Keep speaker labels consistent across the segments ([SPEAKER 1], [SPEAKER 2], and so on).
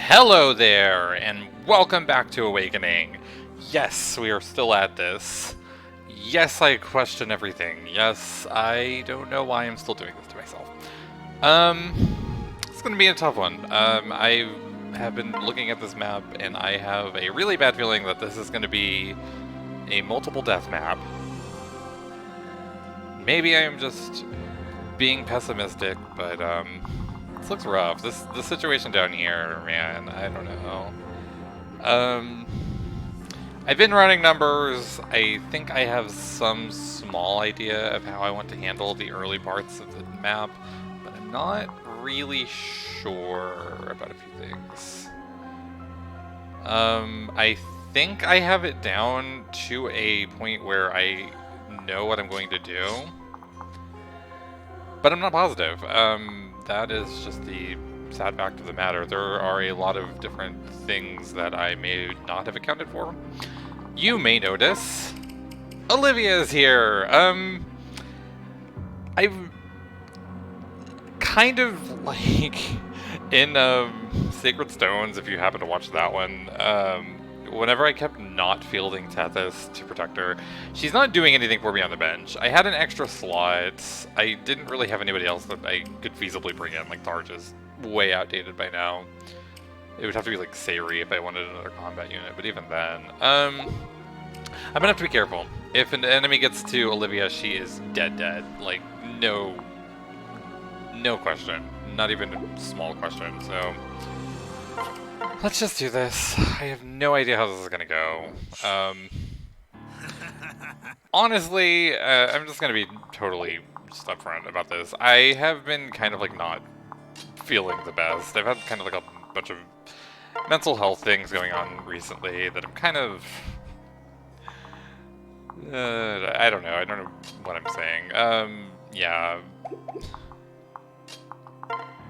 [SPEAKER 1] Hello there, and welcome back to Awakening. Yes, we are still at this. Yes, I question everything. Yes, I don't know why I'm still doing this to myself. It's gonna be a tough one. I have been looking at this map, and I have a really bad feeling that this is gonna be a multiple death map. Maybe I am just being pessimistic, but, this looks rough. The situation down here, man, I don't know. I've been running numbers. I think I have some small idea of how I want to handle the early parts of the map, but I'm not really sure about a few things. I think I have it down to a point where I know what I'm going to do, but I'm not positive. That is just the sad fact of the matter. There are a lot of different things that I may not have accounted for. You may notice Olivia is here. I've kind of like in Sacred Stones, if you happen to watch that one, whenever I kept not fielding Tethys to protect her, she's not doing anything for me on the bench. I had an extra slot. I didn't really have anybody else that I could feasibly bring in. Like, Tharj is way outdated by now. It would have to be like Sayri if I wanted another combat unit, but even then. I'm gonna have to be careful. If an enemy gets to Olivia, she is dead. Like, no question. Not even a small question, so... let's just do this. I have no idea how this is gonna go. Honestly, I'm just gonna be totally just upfront about this. I have been kind of like not feeling the best. I've had kind of like a bunch of mental health things going on recently that I'm kind of... I don't know. I don't know what I'm saying. Yeah.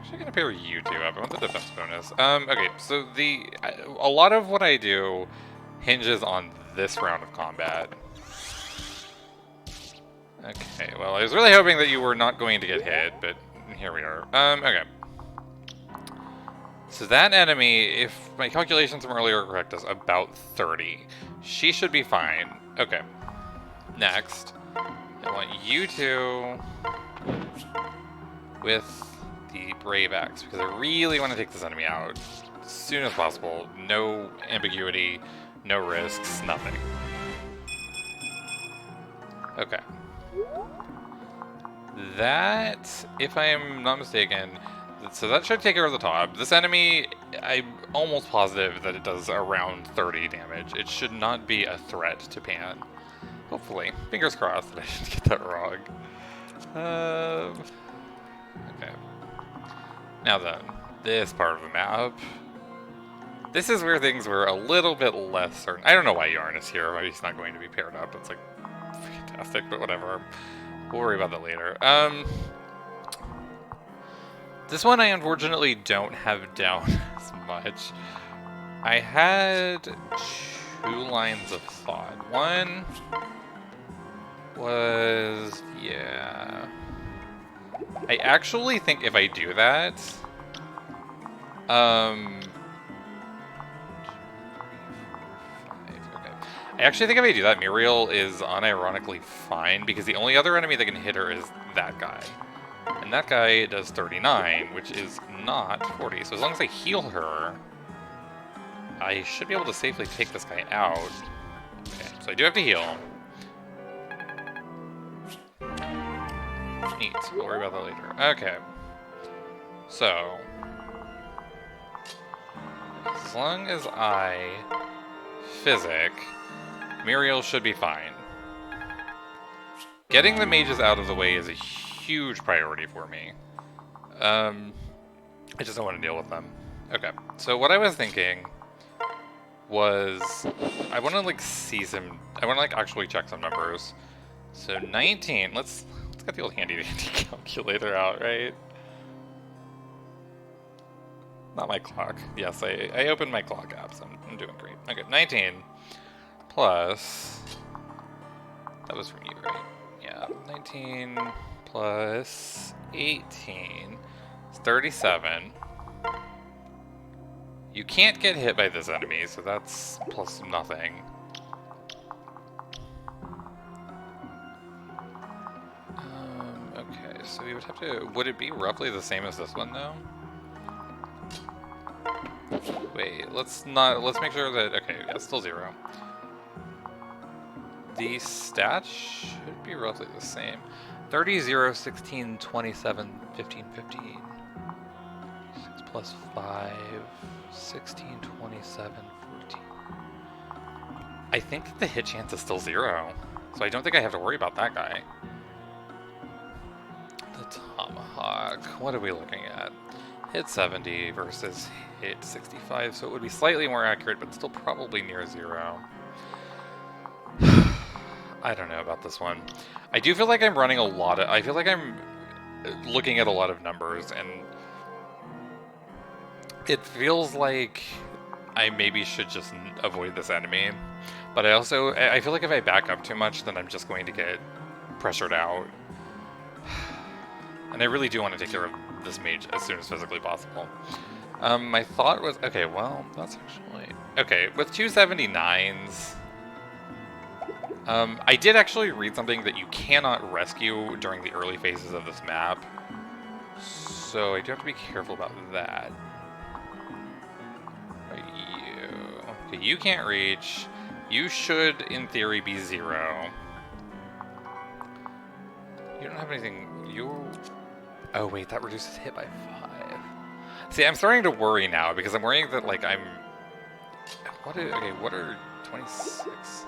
[SPEAKER 1] Actually, gonna pair you two up. I want the defense bonus. Okay, so a lot of what I do hinges on this round of combat. Okay, well, I was really hoping that you were not going to get hit, but here we are. Okay. So that enemy, if my calculations from earlier are correct, is about 30. She should be fine. Okay. Next, I want you two with the Brave Axe, because I really want to take this enemy out as soon as possible. No ambiguity, no risks, nothing. Okay. That, if I am not mistaken, so that should take care of the top. This enemy, I'm almost positive that it does around 30 damage. It should not be a threat to Pan. Hopefully. Fingers crossed that I didn't get that wrong. Okay. Now then, this part of the map. This is where things were a little bit less certain. I don't know why Yarn is here, why he's not going to be paired up. It's like fantastic, but whatever. We'll worry about that later. This one I unfortunately don't have down as much. I had 2 lines of thought. One was, yeah. I actually think if I do that, okay. I actually think if I do that, Muriel is unironically fine, because the only other enemy that can hit her is that guy. And that guy does 39, which is not 40. So as long as I heal her, I should be able to safely take this guy out. Okay, so I do have to heal. Neat. We'll worry about that later. Okay. So, as long as I physic, Muriel should be fine. Getting the mages out of the way is a huge priority for me. I just don't want to deal with them. Okay, so what I was thinking was I want to like see some, I want to like actually check some numbers. So 19, let's get the old handy dandy calculator out, right? Not my clock. Yes, I opened my clock app, so I'm doing great. Okay, 19 plus, that was from you, right? Yeah, 19 plus 18 is 37. You can't get hit by this enemy, so that's plus nothing. Okay, so we would have to... Would it be roughly the same as this one, though? Wait, let's make sure that... Okay, yeah, still 0. The stats should be roughly the same. 30, 0, 16, 27, 15, 15. 6 plus 5, 16, 27, 14. I think that the hit chance is still 0, so I don't think I have to worry about that guy. The Tomahawk, what are we looking at? Hit 70 versus hit 65, so it would be slightly more accurate, but still probably near 0. I don't know about this one. I do feel like I'm running a lot of... I feel like I'm looking at a lot of numbers, and it feels like I maybe should just avoid this enemy. But I feel like if I back up too much, then I'm just going to get pressured out. And I really do want to take care of this mage as soon as physically possible. My thought was... Okay, well, that's actually... Okay, with 279s... I did actually read something that you cannot rescue during the early phases of this map. So I do have to be careful about that. Okay, you can't reach. You should, in theory, be 0. You don't have anything... Oh, wait, that reduces hit by 5. See, I'm starting to worry now, because I'm worrying that, like, I'm... Okay, what are 26?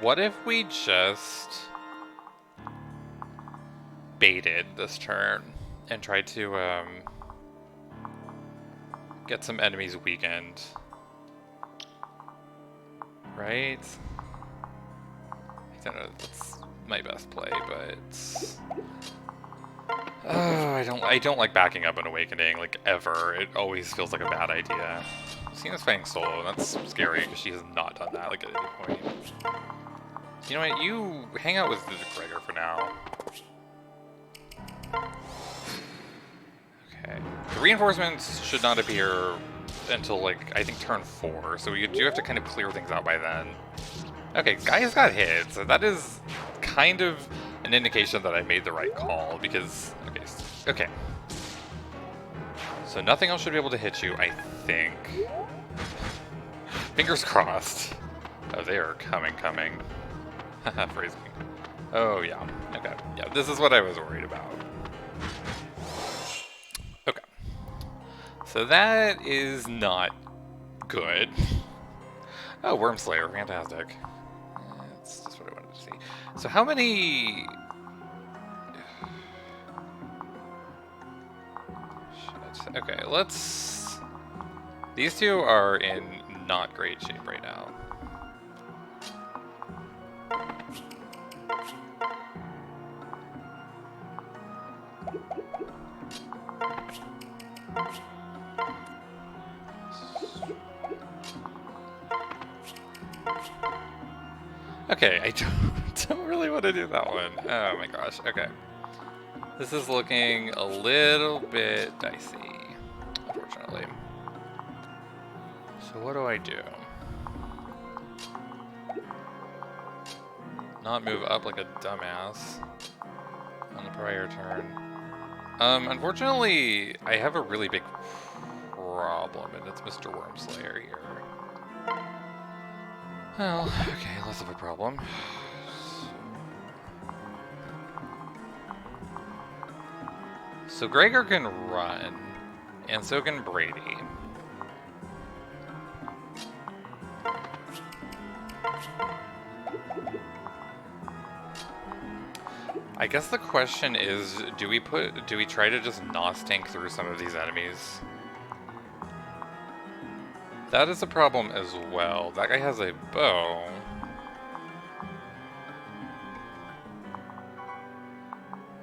[SPEAKER 1] What if we just baited this turn and tried to get some enemies weakened? Right? I don't know if that's my best play, but oh, I don't like backing up an awakening, like, ever. It always feels like a bad idea. Cena's fighting solo, and that's scary because she has not done that, like, at any point. You know what, you hang out with Gregor for now. Okay. The reinforcements should not appear until, like, I think turn 4, so we do have to kind of clear things out by then. Okay, guys got hit, so that is kind of an indication that I made the right call, because... Okay. So nothing else should be able to hit you, I think. Fingers crossed. Oh, they are coming. Haha, phrasing. Oh, yeah. Okay. Yeah, this is what I was worried about. Okay. So that is not good. Oh, Wormslayer. Fantastic. That's just what I wanted to see. So how many... Shit. Okay, let's... These two are in not great shape right now. Okay, I don't really want to do that one. Oh my gosh, okay. This is looking a little bit dicey, unfortunately. So what do I do? Not move up like a dumbass on the prior turn. Unfortunately, I have a really big problem, and it's Mr. Wormslayer here. Well, okay, less of a problem. So Gregor can run, and so can Brady. I guess the question is, do we try to just NOS tank through some of these enemies? That is a problem as well. That guy has a bow.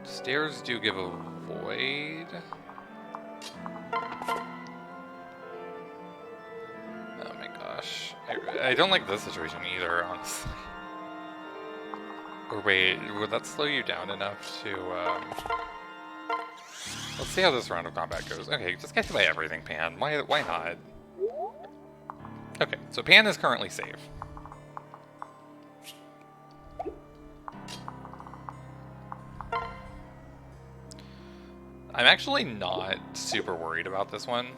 [SPEAKER 1] Stairs do give a void. Oh my gosh. I don't like this situation either, honestly. Or wait, would that slow you down enough to, Let's see how this round of combat goes. Okay, just get to by everything, Pan. Why not? Okay, so Pan is currently safe. I'm actually not super worried about this one.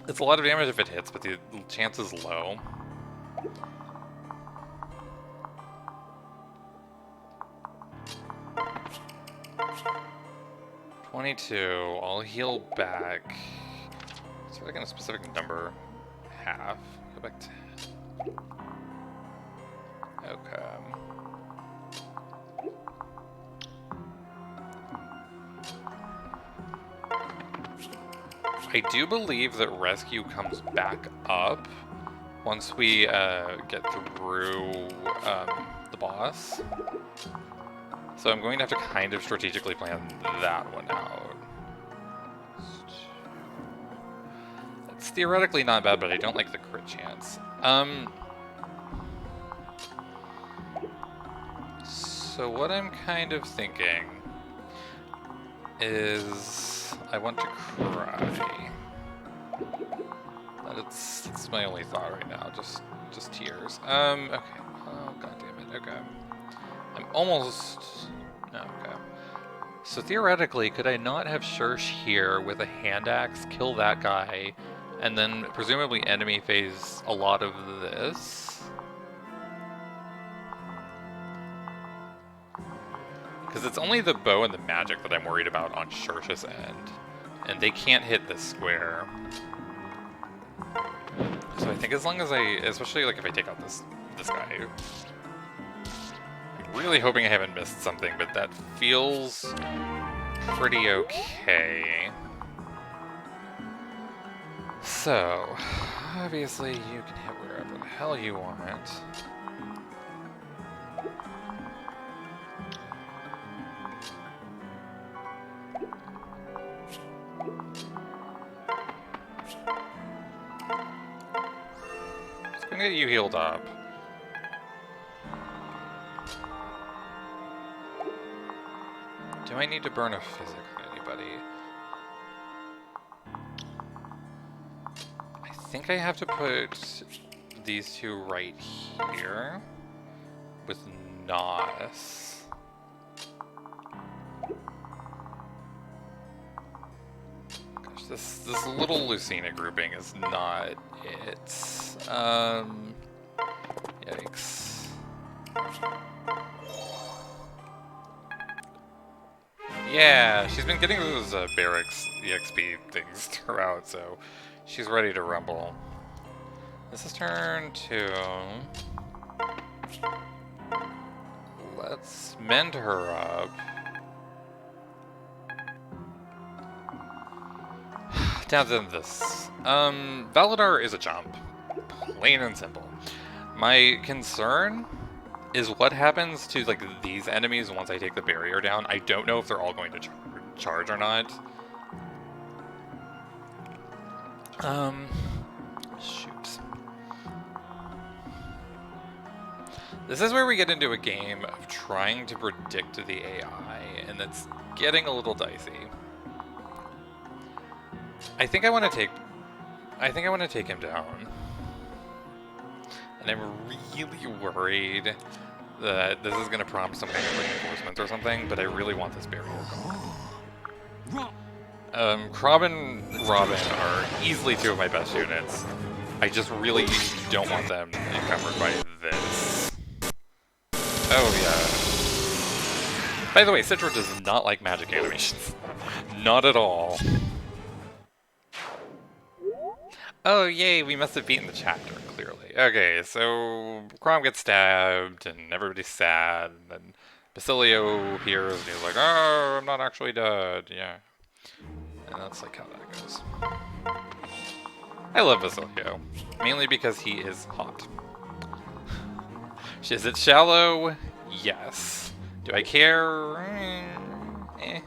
[SPEAKER 1] It's a lot of damage if it hits, but the chance is low. $22. I'll heal back. So like in a specific number. Half. Go back to... Okay. I do believe that rescue comes back up once we get through the boss. So I'm going to have to kind of strategically plan that one out. It's theoretically not bad, but I don't like the crit chance. So what I'm kind of thinking is I want to cry. That's my only thought right now. Just tears. Okay. Oh god damn it. Okay. I'm almost... Okay. So theoretically, could I not have Shirsh here with a hand axe, kill that guy, and then presumably enemy phase a lot of this? Because it's only the bow and the magic that I'm worried about on Shirsh's end. And they can't hit this square. So I think as long as especially like if I take out this guy, I'm really hoping I haven't missed something, but that feels pretty okay. So, obviously you can hit wherever the hell you want. Just gonna get you healed up. Do I need to burn a physic on anybody? I think I have to put these two right here with Nos. Gosh, this little Lucina grouping is not it. Yikes. Yeah, she's been getting those barracks EXP things throughout, so she's ready to rumble. This is turn 2. Let's mend her up. Down to this. Validar is a jump. Plain and simple. My concern is what happens to like these enemies once I take the barrier down. I don't know if they're all going to charge or not. Shoot. This is where we get into a game of trying to predict the AI, and it's getting a little dicey. I think I want to take him down. And I'm really worried that this is going to prompt some kind of reinforcement or something, but I really want this barrier gone. Krob and Robin are easily two of my best units. I just really don't want them encumbered by this. Oh yeah. By the way, Citra does not like magic animations. Not at all. Oh yay, we must have beaten the chapter, clearly. Okay, so Crom gets stabbed, and everybody's sad, and then Basilio appears, and he's like, oh, I'm not actually dead, yeah. And that's like how that goes. I love Basilio, mainly because he is hot. Is it shallow? Yes. Do I care? Eh.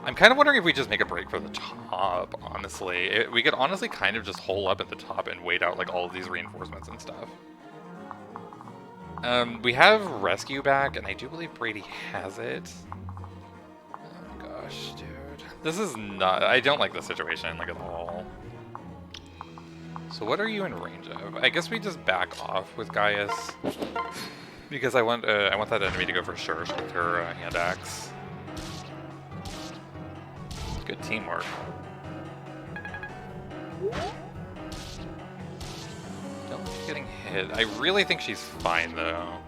[SPEAKER 1] I'm kind of wondering if we just make a break for the top, honestly. We could honestly kind of just hole up at the top and wait out like all of these reinforcements and stuff. We have rescue back, and I do believe Brady has it. Oh gosh, dude. This is not... I don't like this situation, like, at all. So what are you in range of? I guess we just back off with Gaius. Because I want that enemy to go for sure with her hand axe. Good teamwork. Don't like she's getting hit. I really think she's fine, though.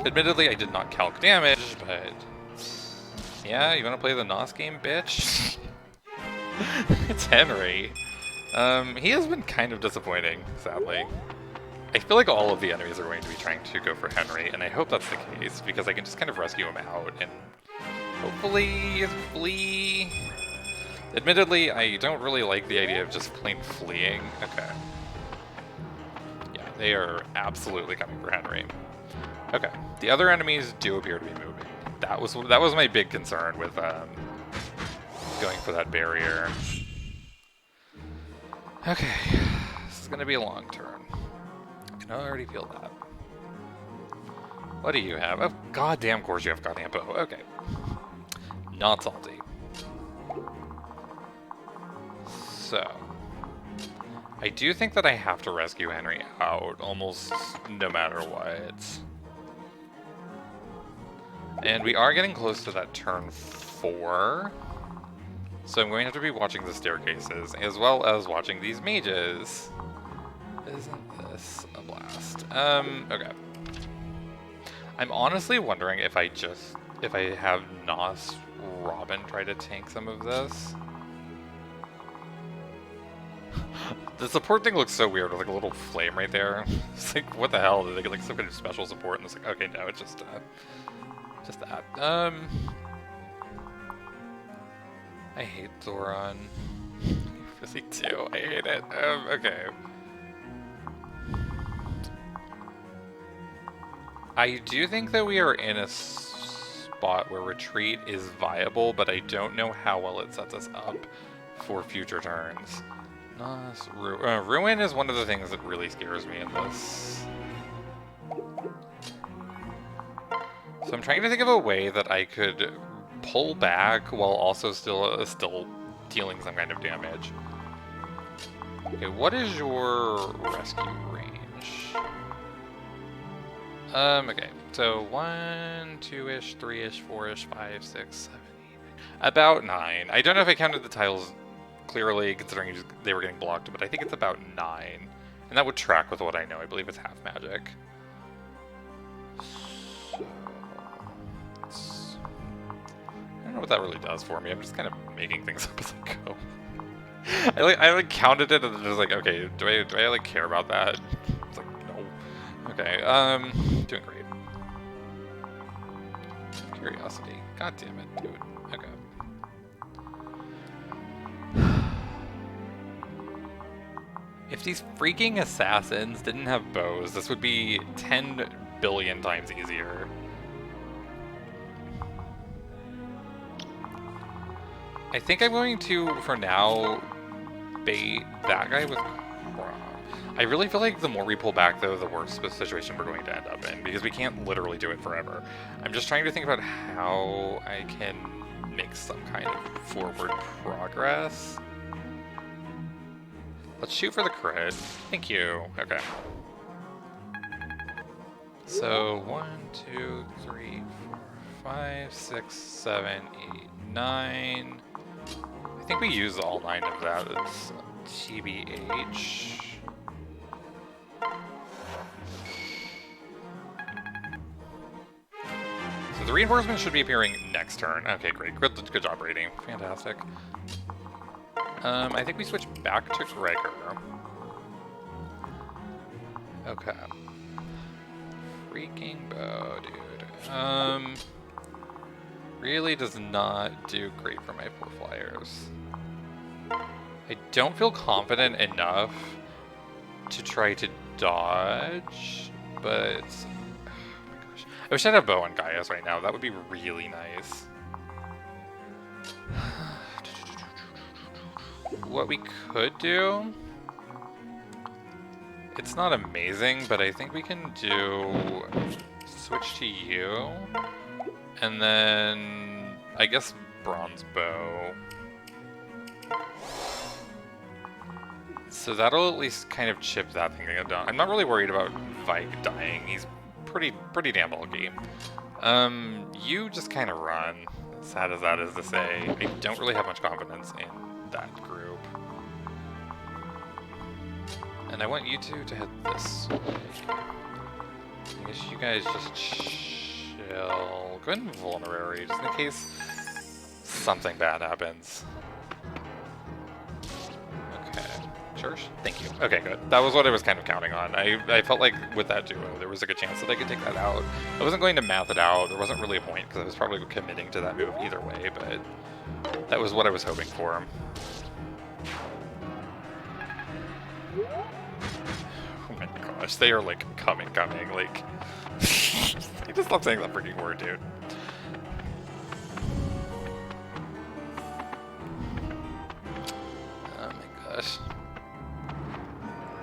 [SPEAKER 1] Admittedly, I did not calc damage, but... Yeah, you want to play the NOS game, bitch? It's Henry. He has been kind of disappointing, sadly. I feel like all of the enemies are going to be trying to go for Henry, and I hope that's the case, because I can just kind of rescue him out, and hopefully flee. Admittedly, I don't really like the idea of just plain fleeing. Okay. Yeah, they are absolutely coming for Henry. Okay, the other enemies do appear to be moving. That was my big concern with going for that barrier. Okay, this is gonna be a long turn. I can already feel that. What do you have? Oh, goddamn course you have goddamn bow. Okay. Not salty. So, I do think that I have to rescue Henry out, almost no matter what. And we are getting close to that turn 4. So I'm going to have to be watching the staircases, as well as watching these mages. Isn't this a blast? Okay. I'm honestly wondering if I have Nos Robin try to tank some of this. The support thing looks so weird with like a little flame right there. It's like, what the hell? Did they get like some kind of special support? And it's like, okay, no, it's just that. I hate Thoron. I really do. I hate it. Okay. I do think that we are in a spot where retreat is viable, but I don't know how well it sets us up for future turns. Ruin is one of the things that really scares me in this. So I'm trying to think of a way that I could pull back while also still dealing some kind of damage. Okay, what is your rescue range? Okay, so 1, 2-ish, 3-ish, 4-ish, 5, 6, 7, 8, about 9. I don't know if I counted the tiles clearly, considering they were getting blocked, but I think it's about 9. And that would track with what I know. I believe it's half magic. So, I don't know what that really does for me. I'm just kind of making things up as I go. I counted it and then just like, okay, do I like care about that? It's like, no. Okay, doing great. Curiosity. God damn it, dude. Okay. If these freaking assassins didn't have bows, this would be 10 billion times easier. I think I'm going to, for now, bait that guy with... I really feel like the more we pull back, though, the worse the situation we're going to end up in, because we can't literally do it forever. I'm just trying to think about how I can make some kind of forward progress. Let's shoot for the crit. Thank you. Okay. So, 1, 2, 3, 4, 5, 6, 7, 8, 9. I think we use all 9 of that. It's TBH. So the reinforcements should be appearing next turn. Okay, great. Good job rating. Fantastic. I think we switch back to Gregor. Okay. Freaking bow, dude. Really does not do great for my 4 flyers. I don't feel confident enough to try to dodge, but... Oh my gosh. I wish I had a bow on Gaius right now. That would be really nice. What we could do, it's not amazing, but I think we can do switch to you, and then I guess bronze bow. So that'll at least kind of chip that thing down. I'm not really worried about Vike dying. He's pretty damn bulky. You just kind of run. Sad as that is to say, I don't really have much confidence in that group. And I want you two to head this way. I guess you guys just chill. Go ahead and vulnerary, just in case something bad happens. Okay. Church? Thank you. Okay, good. That was what I was kind of counting on. I felt like with that duo, there was a good chance that I could take that out. I wasn't going to math it out. There wasn't really a point, because I was probably committing to that move either way, but that was what I was hoping for. Oh my gosh, they are like coming, like... I just stop saying that freaking word, dude. Oh my gosh.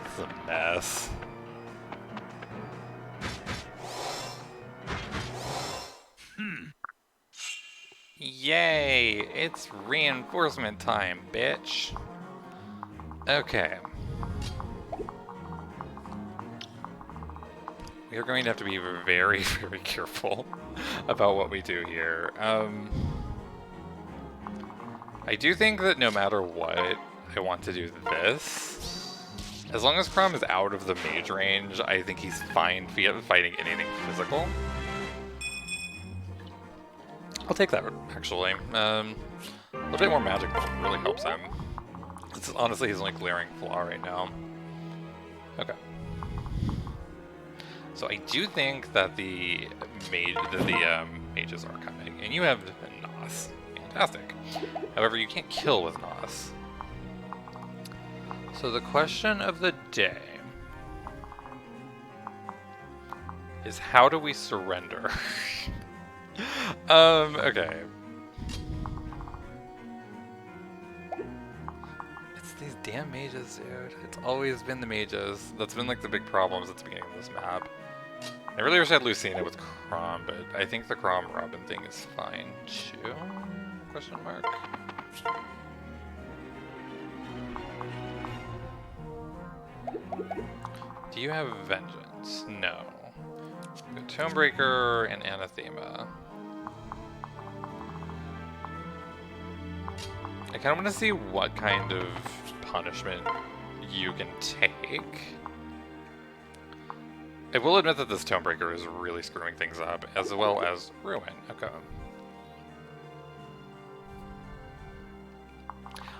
[SPEAKER 1] This is a mess. Yay! It's reinforcement time, bitch! Okay. We are going to have to be very, very careful about what we do here. I do think that no matter what, I want to do this. As long as Crom is out of the mage range, I think he's fine fighting anything physical. I'll take that, actually. A little bit more magic really helps him. It's honestly his only glaring flaw right now. Okay. So I do think that the mages are coming, and you have Nos. Fantastic. However, you can't kill with Nos. So the question of the day is, how do we surrender? Okay. It's these damn mages, dude. It's always been the mages. That's been like the big problems at the beginning of this map. I really wish I had Lucina with Crom, but I think the Crom Robin thing is fine too? Question mark. Do you have Vengeance? No. Tomebreaker and Anathema. I kind of want to see what kind of punishment you can take. I will admit that this Tomebreaker is really screwing things up, as well as Ruin. Okay.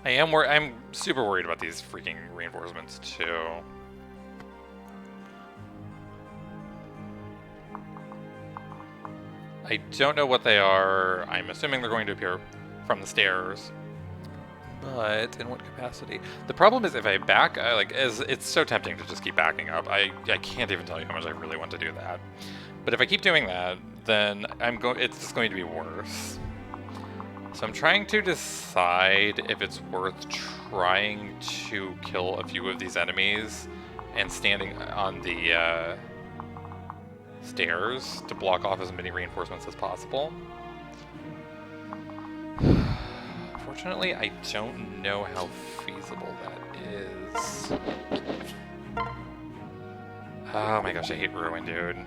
[SPEAKER 1] I'm super worried about these freaking reinforcements too. I don't know what they are. I'm assuming they're going to appear from the stairs. But in what capacity? The problem is if I back, it's so tempting to just keep backing up. I can't even tell you how much I really want to do that. But if I keep doing that, then it's just going to be worse. So I'm trying to decide if it's worth trying to kill a few of these enemies and standing on the stairs to block off as many reinforcements as possible. Unfortunately, I don't know how feasible that is. Oh my gosh, I hate Ruin, dude.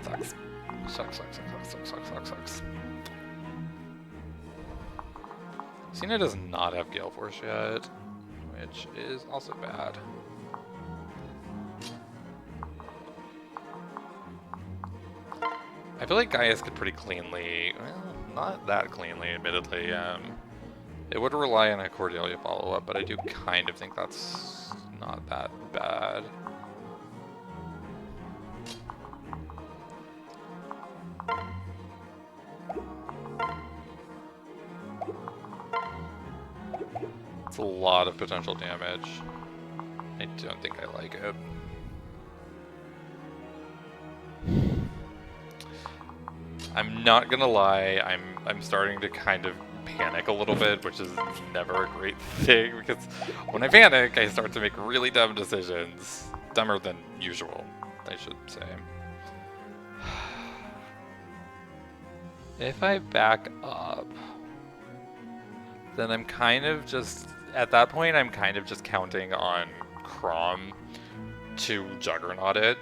[SPEAKER 1] Sucks. Sucks. Cena does not have Gale Force yet, which is also bad. I feel like Gaius could pretty cleanly, well, not that cleanly, admittedly. It would rely on a Cordelia follow-up, but I do kind of think that's not that bad. It's a lot of potential damage. I don't think I like it. I'm not gonna lie, I'm starting to kind of panic a little bit, which is never a great thing, because when I panic, I start to make really dumb decisions. Dumber than usual, I should say. If I back up, then I'm kind of just, at that point, I'm kind of just counting on Crom to Juggernaut it,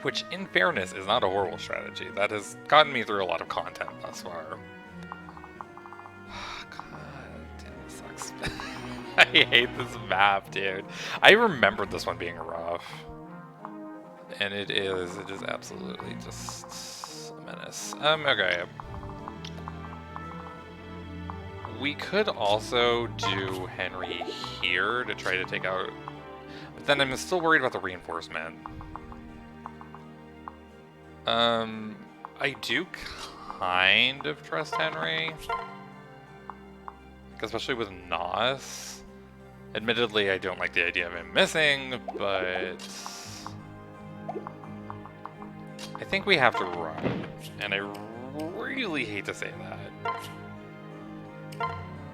[SPEAKER 1] which in fairness is not a horrible strategy. That has gotten me through a lot of content thus far. God damn, this sucks. I hate this map, dude. I remembered this one being rough. And it is absolutely just a menace. Okay. We could also do Henry here to try to take out, but then I'm still worried about the reinforcement. I do kind of trust Henry, especially with Nos. Admittedly, I don't like the idea of him missing, but I think we have to run, and I really hate to say that,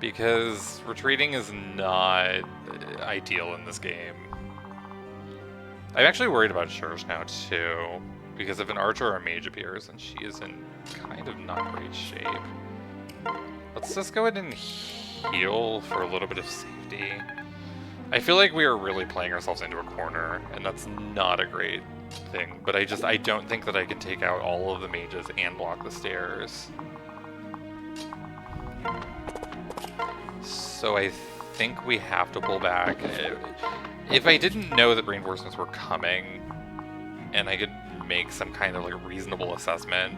[SPEAKER 1] because retreating is not ideal in this game. I'm actually worried about Church now, too, because if an archer or a mage appears, then she is in kind of not great shape. Let's just go ahead and heal for a little bit of safety. I feel like we are really playing ourselves into a corner, and that's not a great thing, but I don't think that I can take out all of the mages and block the stairs. So I think we have to pull back. If I didn't know that reinforcements were coming, and I could make some kind of like reasonable assessment,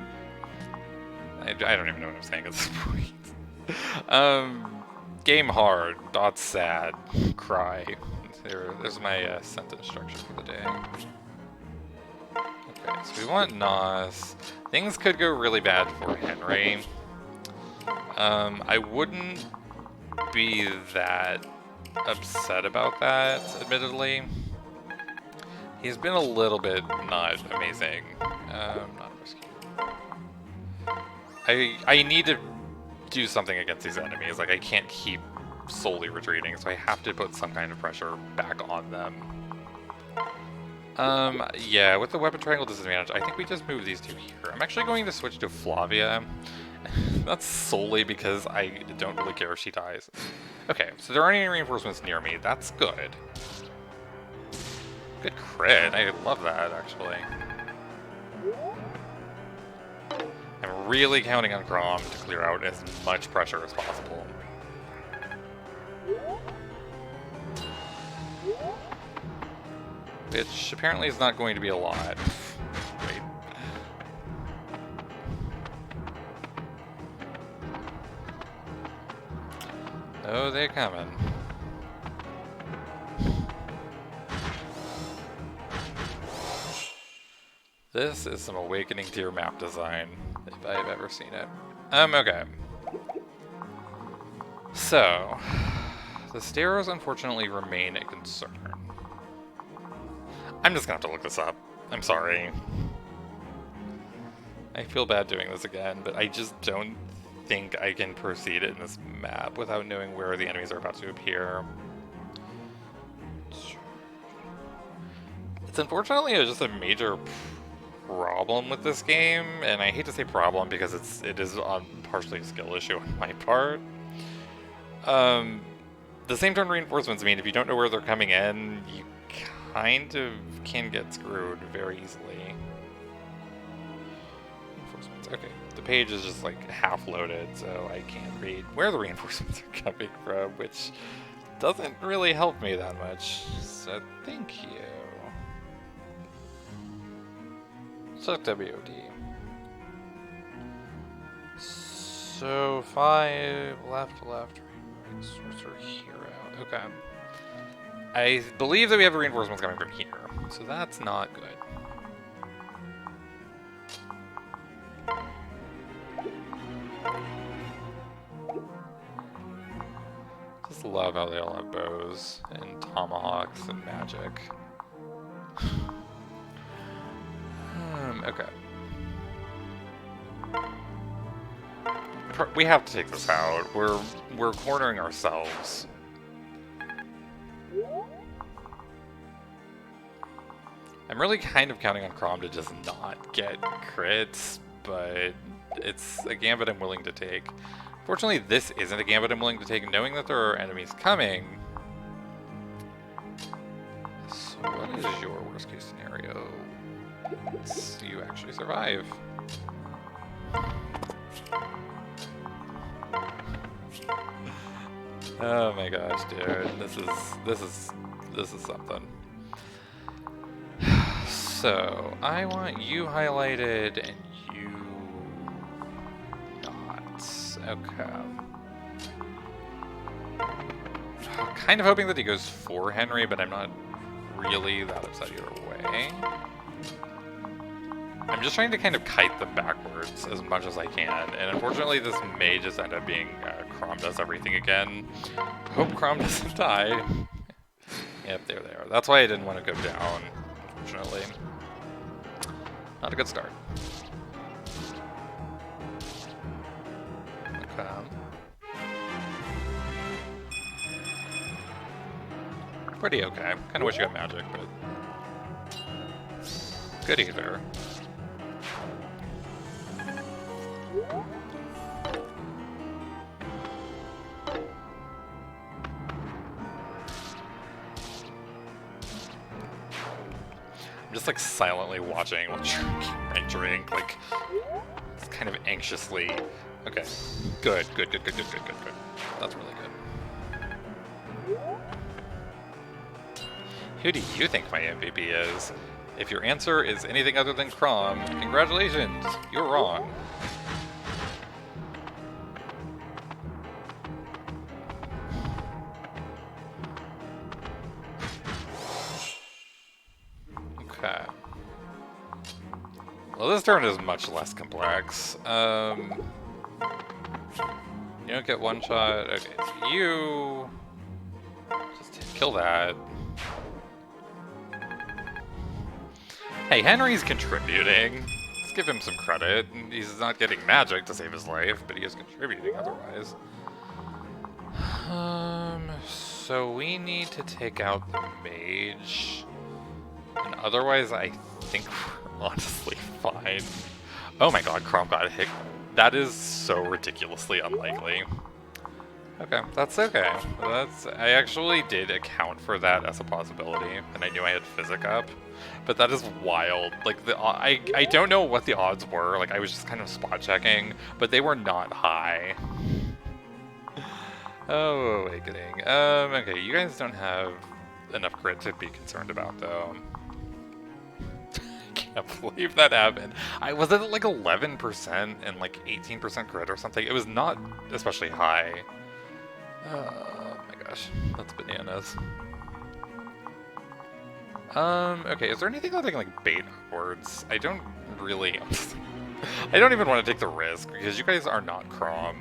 [SPEAKER 1] I don't even know what I'm saying at this point. Game hard, not sad, cry. There's my sentence structure for the day. Okay, so we want Nos. Things could go really bad for Henry. I wouldn't be that upset about that, admittedly. He's been a little bit not amazing. Not risky. I need to do something against these enemies. Like, I can't keep solely retreating, so I have to put some kind of pressure back on them. Yeah, with the weapon triangle disadvantage, I think we just move these two here. I'm actually going to switch to Flavia. That's solely because I don't really care if she dies. Okay, so there aren't any reinforcements near me. That's good. Good crit. I love that, actually. I'm really counting on Crom to clear out as much pressure as possible. Which apparently is not going to be a lot. Wait. Oh, they're coming. This is some awakening to your map design, if I've ever seen it. Okay. So, the stairs unfortunately remain a concern. I'm just gonna have to look this up. I'm sorry. I feel bad doing this again, but I just don't think I can proceed in this map without knowing where the enemies are about to appear. It's unfortunately just a major problem with this game, and I hate to say problem because it is partially a skill issue on my part. The same turn reinforcements mean if you don't know where they're coming in, you kind of can get screwed very easily. Reinforcements. Okay, the page is just like half loaded, so I can't read where the reinforcements are coming from, which doesn't really help me that much. So thank you. Select WOD. So 5 left, right, sorcerer hero. Okay. I believe that we have reinforcements coming from here, so that's not good. Just love how they all have bows and tomahawks and magic. Okay. We have to take this out. We're cornering ourselves. I'm really kind of counting on Crom to just not get crits, but it's a gambit I'm willing to take. Fortunately, this isn't a gambit I'm willing to take, knowing that there are enemies coming. So what is your worst case scenario? It's you actually survive. Oh my gosh, dude. This is something. So, I want you highlighted and you not. Okay. Kind of hoping that he goes for Henry, but I'm not really that upset either way. I'm just trying to kind of kite them backwards as much as I can, and unfortunately this may just end up being Crom does everything again. Hope Crom doesn't die. Yep, there they are. That's why I didn't want to go down, unfortunately. Not a good start. Okay. Pretty okay. Kind of wish you had magic, but good either. I'm just like silently watching while I drink, like kind of anxiously. Okay, good. That's really good. Who do you think my MVP is? If your answer is anything other than Crom, congratulations, you're wrong. Okay. Well, this turn is much less complex. You don't get one shot. Okay, so you just kill that. Hey, Henry's contributing. Let's give him some credit. He's not getting magic to save his life, but he is contributing otherwise. So we need to take out the mage. And otherwise, I think we're honestly fine. Oh my god, Crom got hit. That is so ridiculously unlikely. Okay, that's okay. I actually did account for that as a possibility, and I knew I had physic up. But that is wild. Like, I don't know what the odds were. Like, I was just kind of spot checking, but they were not high. Oh, awakening. Okay, you guys don't have enough crit to be concerned about, though. I can't believe that happened. Was it like 11% and like 18% crit or something? It was not especially high. Oh my gosh, that's bananas. Okay, is there anything that I can like bait upwards? I don't really, I don't even want to take the risk because you guys are not Crom.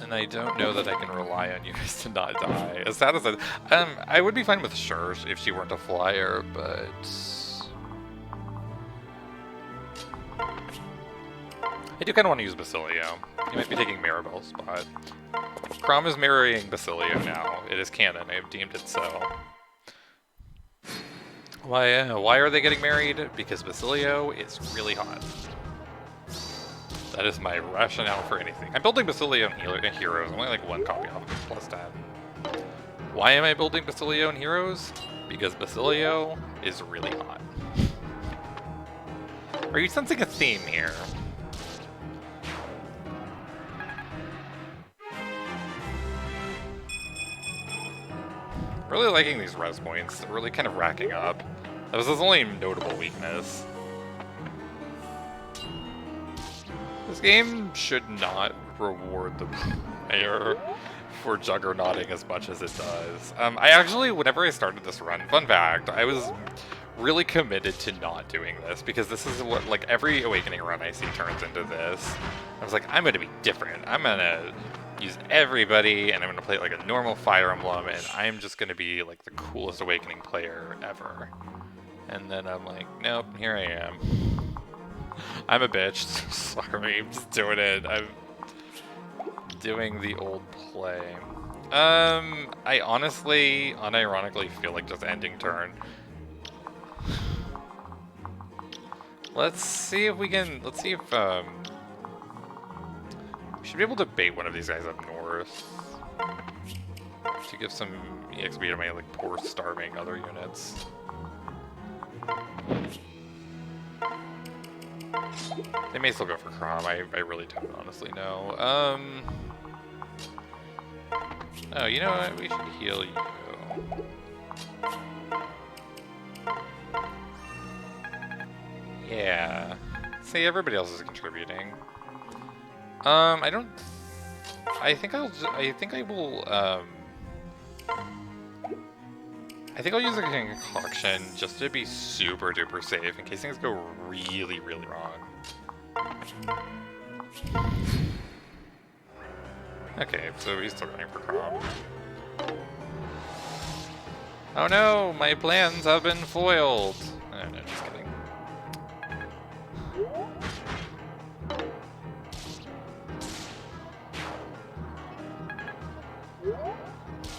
[SPEAKER 1] And I don't know that I can rely on you guys to not die. As sad as that, I would be fine with Shursh if she weren't a flyer, but I do kind of want to use Basilio. He might be taking Maribel's spot. Crom is marrying Basilio now. It is canon. I have deemed it so. Why are they getting married? Because Basilio is really hot. That is my rationale for anything. I'm building Basilio and Heroes. I'm only like one copy off of plus 10. Why am I building Basilio and Heroes? Because Basilio is really hot. Are you sensing a theme here? Really liking these res points. They're really kind of racking up. That was his only notable weakness. This game should not reward the player for juggernauting as much as it does. I actually, whenever I started this run, fun fact, I was really committed to not doing this because this is what, like, every Awakening run I see turns into this. I was like, I'm going to be different. I'm going to use everybody, and I'm going to play it like a normal Fire Emblem, and I'm just going to be, like, the coolest Awakening player ever. And then I'm like, nope, here I am. I'm a bitch. Sorry, I'm just doing it. I'm doing the old play. I honestly, unironically feel like just ending turn. Let's see if we can. Let's see if we should be able to bait one of these guys up north to give some EXP to my like poor starving other units. They may still go for Crom. I really don't honestly know. Oh, you know what? We should heal you. Yeah. See, everybody else is contributing. I don't. I think I'll. I think I will. I think I'll use a concoction just to be super duper safe in case things go really, really wrong. Okay, so he's still going for Crom. Oh no, my plans have been foiled. Oh, no, just kidding.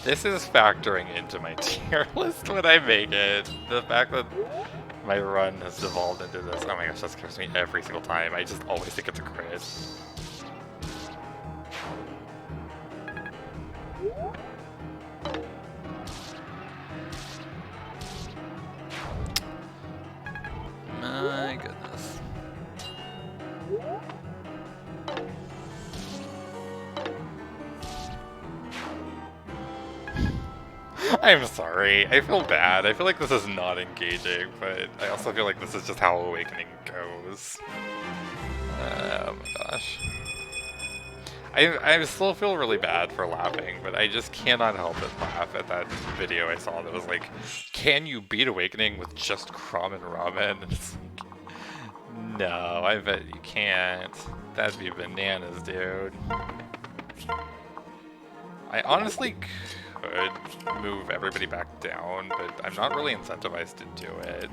[SPEAKER 1] This is factoring into my tier list when I make it. The fact that my run has devolved into this. Oh my gosh, that scares me every single time. I just always think it's a crit. My goodness. I'm sorry. I feel bad. I feel like this is not engaging, but I also feel like this is just how Awakening goes. Oh my gosh. I still feel really bad for laughing, but I just cannot help but laugh at that video I saw that was like, can you beat Awakening with just Crom and Ramen? And it's like, no, I bet you can't. That'd be bananas, dude. I honestly could move everybody back down, but I'm not really incentivized to do it.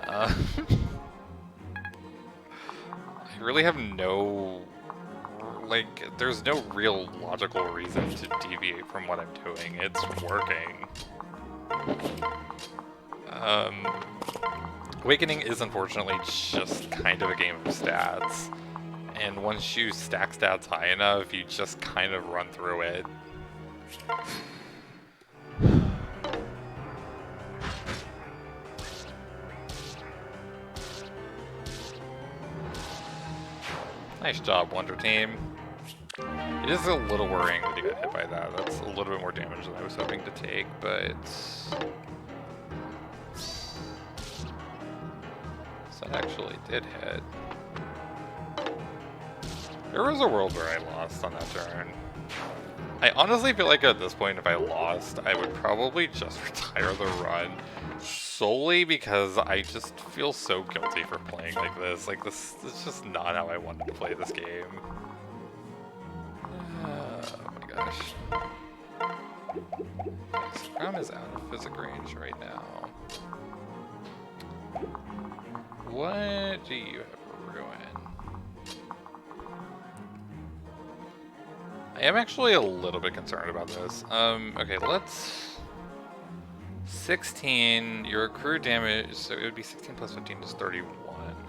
[SPEAKER 1] I really have no... Like, there's no real logical reason to deviate from what I'm doing. It's working. Awakening is unfortunately just kind of a game of stats. And once you stack stats high enough, you just kind of run through it. Nice job, Wonder Team. It is a little worrying that you got hit by that. That's a little bit more damage than I was hoping to take, but... So that actually did hit. There was a world where I lost on that turn. I honestly feel like at this point, if I lost, I would probably just retire the run. Solely because I just feel so guilty for playing like this. Like, this is just not how I wanted to play this game. Oh my gosh. So Crom is out of physic range right now. What do you have for Ruin? I am actually a little bit concerned about this. Okay, let's... 16, your accrued damage, so it would be 16 plus 15 is 31.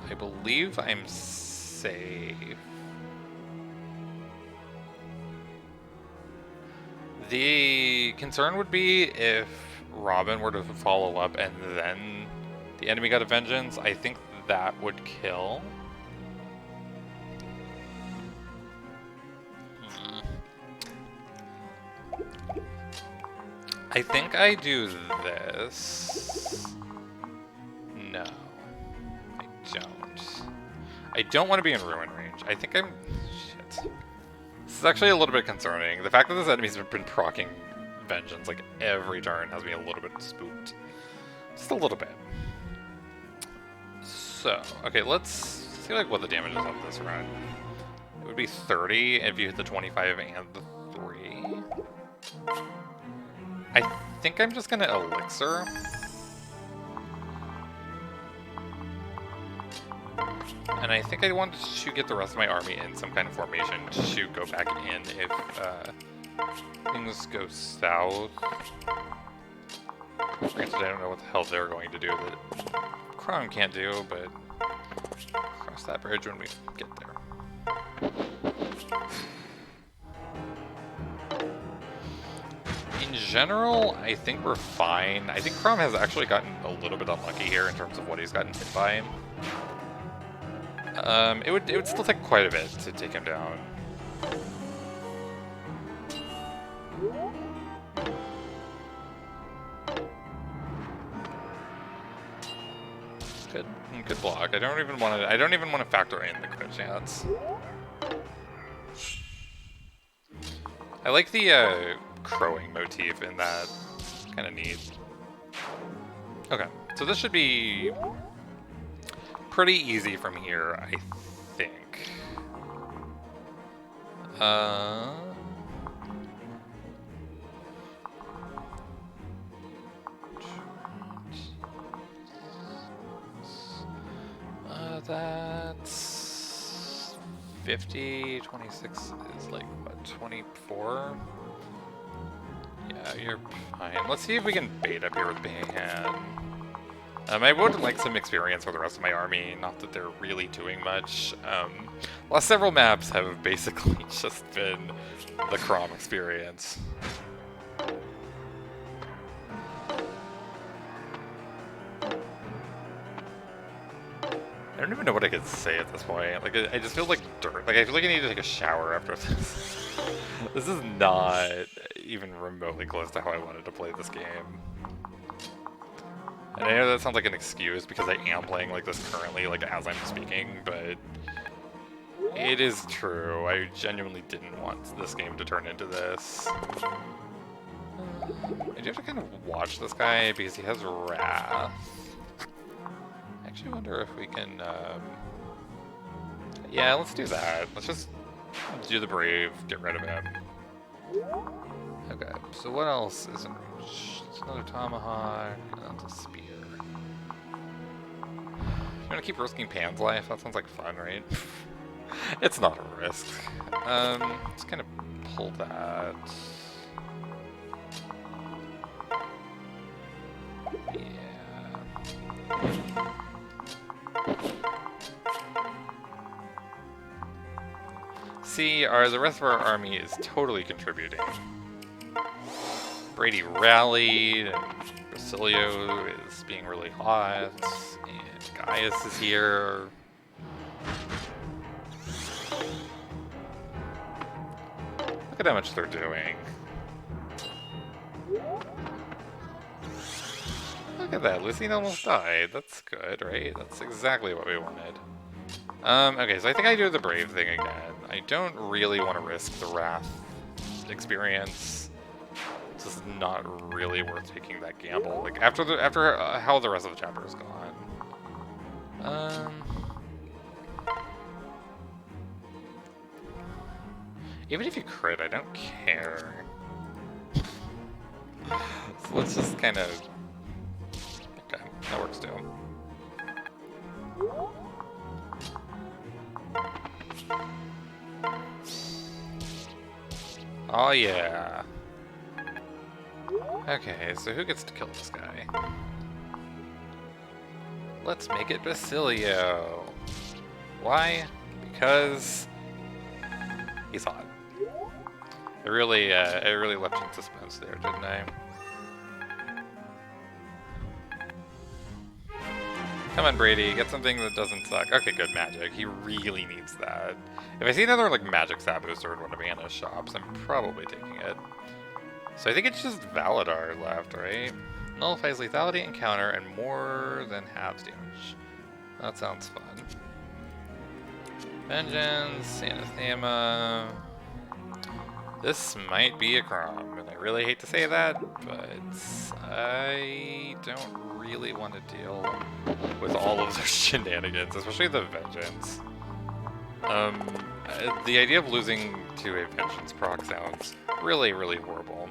[SPEAKER 1] I believe I'm safe. The concern would be if Robin were to follow up and then the enemy got a vengeance. I think that would kill. I think I do this. No, I don't. I don't want to be in Ruin range. I think I'm... Shit. This is actually a little bit concerning. The fact that this enemy's been proccing Vengeance like every turn has me a little bit spooked. Just a little bit. So, okay, let's see like what the damage is on this run. It would be 30 if you hit the 25 and the 3. I think I'm just gonna Elixir. And I think I want to get the rest of my army in some kind of formation to go back in if things go south. Granted, I don't know what the hell they're going to do that Chrome can't do, but cross that bridge when we get there. In general, I think we're fine. I think Chrome has actually gotten a little bit unlucky here in terms of what he's gotten hit by. It would still take quite a bit to take him down. Good block. I don't even want to factor in the crit chance. I like the crowing motif in that. Kind of neat. Okay, so this should be pretty easy from here, I think. That's 50, 26 is like, what, 24? Yeah, you're fine. Let's see if we can bait up here with Bayhan. I would like some experience for the rest of my army, not that they're really doing much. Last several maps have basically just been the Crom experience. I don't even know what I could say at this point. Like, I just feel like dirt. Like, I feel like I need to take a shower after this. This is not even remotely close to how I wanted to play this game. And I know that sounds like an excuse because I am playing like this currently, like as I'm speaking, but it is true. I genuinely didn't want this game to turn into this. I do have to kind of watch this guy because he has Wrath. I actually wonder if we can, yeah, let's do that. Let's just do the Brave, get rid of him. Okay, so what else is in reach? It's another Tomahawk, and a Spear. You wanna keep risking Pan's life? That sounds like fun, right? It's not a risk. Let's kind of pull that. Yeah. See, the rest of our army is totally contributing. Brady rallied, and Basilio is being really hot, and Gaius is here. Look at how much they're doing. Look at that, Lucine almost died. That's good, right? That's exactly what we wanted. Okay, so I think I do the Brave thing again. I don't really want to risk the Wrath experience. It's just not really worth taking that gamble. Like, after how the rest of the chapter is gone. Even if you crit, I don't care. So let's just kind of... Okay, that works too. Oh yeah. Okay, so who gets to kill this guy? Let's make it Basilio. Why? Because he's hot. I really left you in suspense there, didn't I? Come on, Brady, get something that doesn't suck. Okay, good, magic. He really needs that. If I see another, like, magic stat booster in one of Anna's shops, I'm probably taking it. So I think it's just Validar left, right? Nullifies lethality and counter and more than halves damage. That sounds fun. Vengeance, Anathema. This might be a Crom, and I really hate to say that, but I don't really want to deal with all of those shenanigans, especially the Vengeance. The idea of losing to a Vengeance proc sounds really, really horrible.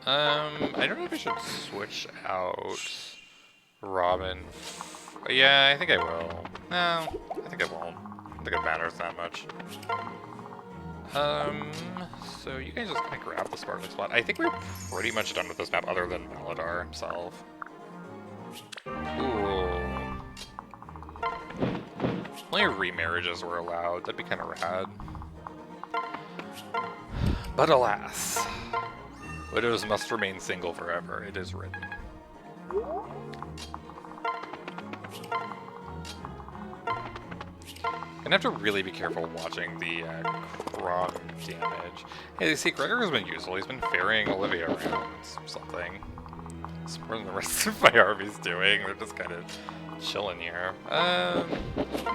[SPEAKER 1] I don't know if I should switch out Robin. Yeah, I think I will. No, I think I won't. I don't think it matters that much. So you guys just kind of grab the Spartan spot. I think we're pretty much done with this map other than Validar himself. Ooh. Only remarriages were allowed. That'd be kind of rad. But alas, widows must remain single forever. It is written. Gonna have to really be careful watching the Crom damage. Hey, see, Gregor has been useful. He's been ferrying Olivia around something. It's more than the rest of my army's doing. They're just kind of chilling here. I'd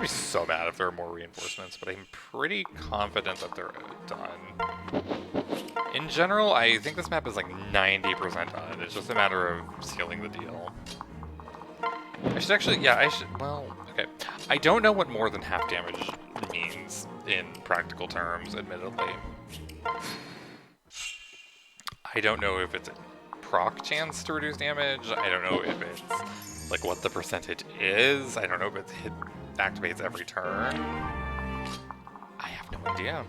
[SPEAKER 1] be so mad if there are more reinforcements, but I'm pretty confident that they're done. In general, I think this map is like 90% done. It's just a matter of sealing the deal. I should actually, yeah, I should, well, okay. I don't know what more than half damage means in practical terms, admittedly. I don't know if it's a proc chance to reduce damage. I don't know if it's, like, what the percentage is. I don't know if it activates every turn. I have no idea.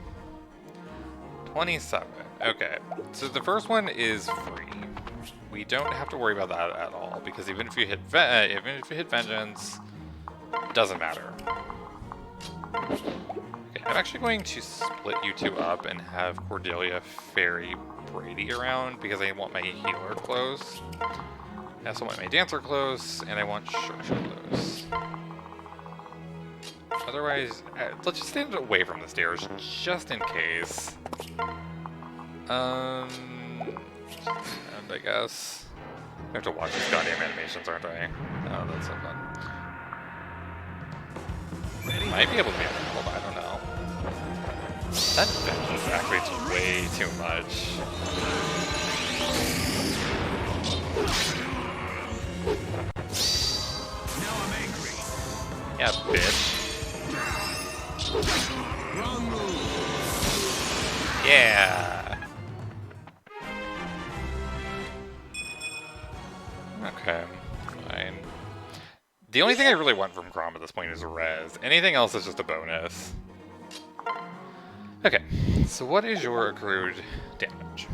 [SPEAKER 1] 27. Okay, so the first one is free. We don't have to worry about that at all, because even if you hit Vengeance, it doesn't matter. Okay, I'm actually going to split you two up and have Cordelia ferry Brady around, because I want my healer close. I also want my dancer close, and I want Shusha close. Otherwise, let's just stand away from the stairs, just in case. And I guess I have to watch these goddamn animations, aren't I? Oh, that's so fun. Might be able to be able, but I don't know. That vengeance activates way too much.
[SPEAKER 2] Now I'm angry.
[SPEAKER 1] Yeah, bitch.
[SPEAKER 2] Wrong move.
[SPEAKER 1] Yeah. Okay, fine. The only thing I really want from Crom at this point is a res. Anything else is just a bonus. Okay, so what is your accrued damage?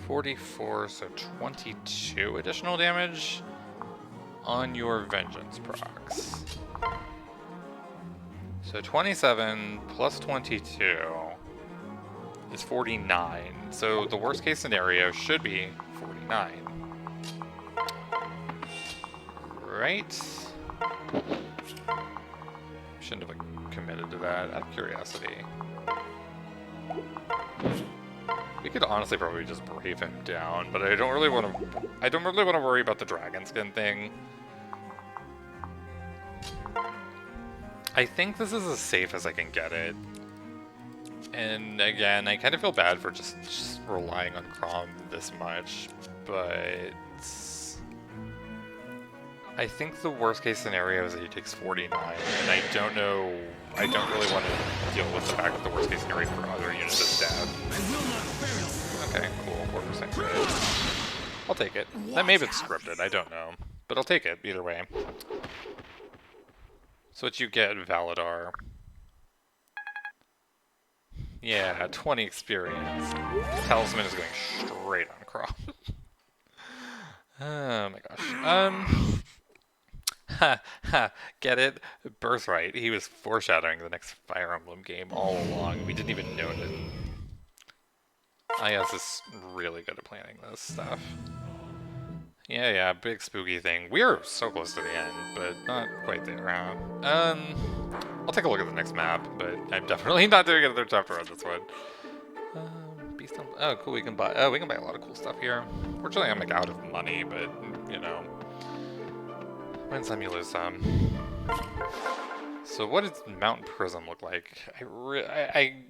[SPEAKER 1] 44, so 22 additional damage on your Vengeance procs. So 27 plus 22 is 49. So the worst case scenario should be 49. Right? Shouldn't have committed to that out of curiosity. We could honestly probably just brave him down, but I don't really want to worry about the dragon skin thing. I think this is as safe as I can get it. And again, I kind of feel bad for just relying on Crom this much, but I think the worst case scenario is that he takes 49, and I don't really want to deal with the fact that the worst case scenario for other units is stab. Okay, cool, 4% crit. I'll take it. That may have been scripted, I don't know. But I'll take it, either way. So what you get, Validar. Yeah, 20 experience. Talisman is going straight on Crom. Oh my gosh. Get it? Birthright. He was foreshadowing the next Fire Emblem game all along. We didn't even note it. IS is really good at planning this stuff. Yeah, big spooky thing. We are so close to the end, but not quite there, huh? I'll take a look at the next map, but I'm definitely not doing another chapter on this one. Beast on... Oh, cool, we can buy a lot of cool stuff here. Fortunately, I'm like out of money, but, you know. Win some, you lose some. So what does Mountain Prism look like?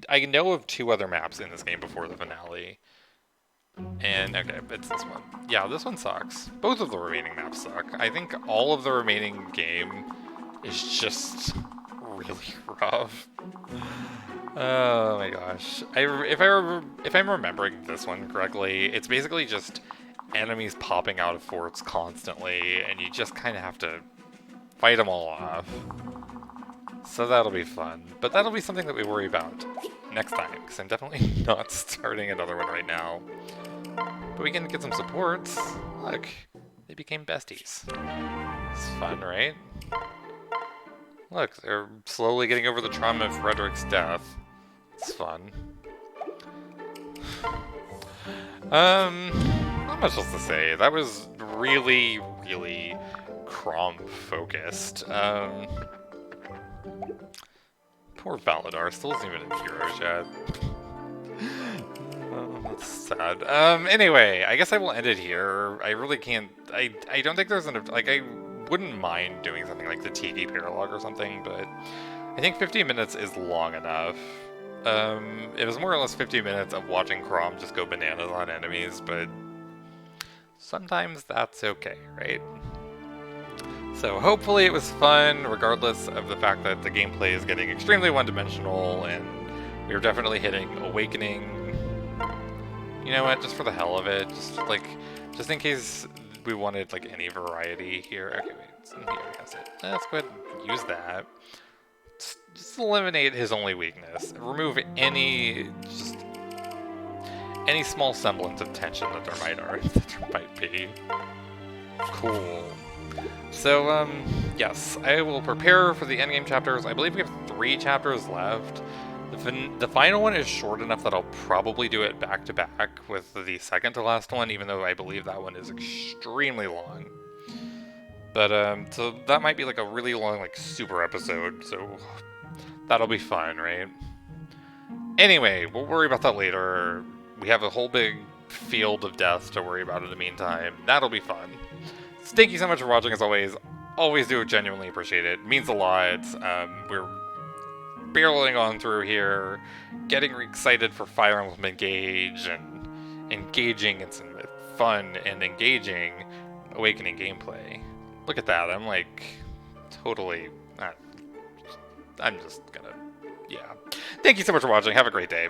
[SPEAKER 1] I know of 2 other maps in this game before the finale. And, okay, it's this one. Yeah, this one sucks. Both of the remaining maps suck. I think all of the remaining game is just really rough. Oh my gosh. If I'm remembering this one correctly, it's basically just enemies popping out of forts constantly, and you just kind of have to fight them all off. So that'll be fun. But that'll be something that we worry about next time, because I'm definitely not starting another one right now. But we can get some supports. Look, they became besties. It's fun, right? Look, they're slowly getting over the trauma of Frederick's death. It's fun. Not much else to say. That was really, really Crom focused. Poor Validar, still isn't even in Heroes yet. Oh, that's sad. Anyway, I guess I will end it here. I really can't. I don't think there's enough. Like, I wouldn't mind doing something like the Tiki Paralog or something, but I think 15 minutes is long enough. It was more or less 15 minutes of watching Crom just go bananas on enemies, but sometimes that's okay, right? So hopefully it was fun, regardless of the fact that the gameplay is getting extremely one-dimensional, and we're definitely hitting Awakening. You know what, just for the hell of it, just in case we wanted, like, any variety here. Okay, wait, it's in here, that's it. Let's go ahead and use that. Just eliminate his only weakness. Remove any small semblance of tension that there might be. Cool. So, yes, I will prepare for the endgame chapters. I believe we have 3 chapters left. The final one is short enough that I'll probably do it back to back with the second to last one, even though I believe that one is extremely long. But, so that might be like a really long, like, super episode, so that'll be fun, right? Anyway, we'll worry about that later. We have a whole big field of deaths to worry about in the meantime. That'll be fun. So thank you so much for watching, as always. Always do genuinely appreciate it. It means a lot. We're barreling on through here, getting excited for Fire Emblem Engage, and engaging in some fun and engaging Awakening gameplay. Look at that. I'm like totally... I'm just gonna... Yeah. Thank you so much for watching. Have a great day.